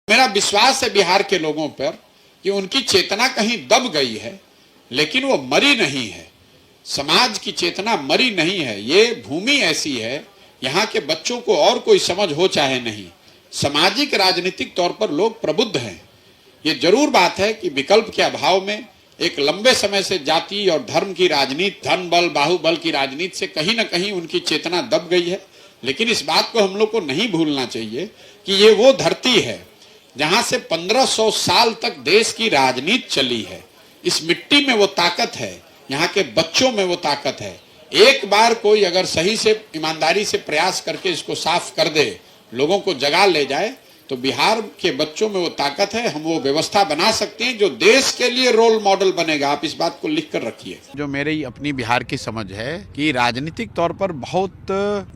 मेरा विश्वास है बिहार के लोगों पर कि उनकी चेतना कहीं दब गई है, लेकिन वो मरी नहीं है। समाज की चेतना मरी नहीं है। ये भूमि ऐसी है, यहाँ के बच्चों को और कोई समझ हो चाहे नहीं, सामाजिक राजनीतिक तौर पर लोग प्रबुद्ध हैं। ये जरूर बात है कि विकल्प के अभाव में एक लंबे समय से जाति और धर्म की राजनीति, धन बल बाहुबल की राजनीति से कहीं ना कहीं उनकी चेतना दब गई है। लेकिन इस बात को हम लोग को नहीं भूलना चाहिए कि ये वो धरती है जहां से 1500 साल तक देश की राजनीति चली है। इस मिट्टी में वो ताकत है, यहाँ के बच्चों में वो ताकत है। एक बार कोई अगर सही से ईमानदारी से प्रयास करके इसको साफ कर दे, लोगों को जगा ले जाए, तो बिहार के बच्चों में वो ताकत है। हम वो व्यवस्था बना सकते हैं जो देश के लिए रोल मॉडल बनेगा। आप इस बात को लिख कर रखिए। जो मेरी अपनी बिहार की समझ है कि राजनीतिक तौर पर बहुत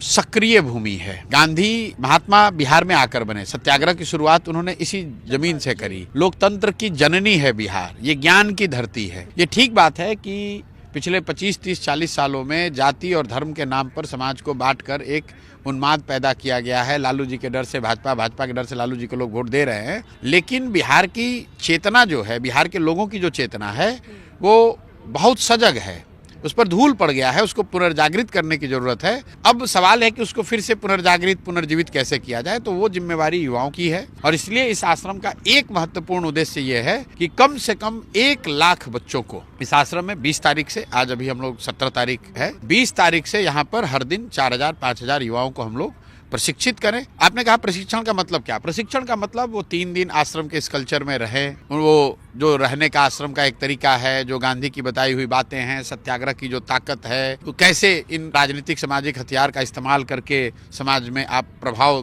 सक्रिय भूमि है। गांधी महात्मा बिहार में आकर बने, सत्याग्रह की शुरुआत उन्होंने इसी जमीन से करी। लोकतंत्र की जननी है बिहार, ये ज्ञान की धरती है। ये ठीक बात है कि पिछले 25, 30, 40 सालों में जाति और धर्म के नाम पर समाज को बांटकर एक उन्माद पैदा किया गया है। लालू जी के डर से भाजपा, भाजपा के डर से लालू जी को लोग वोट दे रहे हैं। लेकिन बिहार की चेतना जो है, बिहार के लोगों की जो चेतना है, वो बहुत सजग है। उस पर धूल पड़ गया है, उसको पुनर्जागृत करने की जरूरत है। अब सवाल है कि उसको फिर से पुनर्जागृत, पुनर्जीवित कैसे किया जाए, तो वो जिम्मेवारी युवाओं की है। और इसलिए इस आश्रम का एक महत्वपूर्ण उद्देश्य ये है कि कम से कम 1 लाख बच्चों को इस आश्रम में 20 तारीख से, आज अभी हम लोग 17 तारीख है, 20 तारीख से यहाँ पर हर दिन 4000, 5000 युवाओं को हम लोग प्रशिक्षित करें। आपने कहा प्रशिक्षण का मतलब क्या? प्रशिक्षण का मतलब वो 3 दिन आश्रम के इस कल्चर में रहे। वो जो रहने का आश्रम का एक तरीका है, जो गांधी की बताई हुई बातें हैं, सत्याग्रह की जो ताकत है, तो कैसे इन राजनीतिक सामाजिक हथियार का इस्तेमाल करके समाज में आप प्रभाव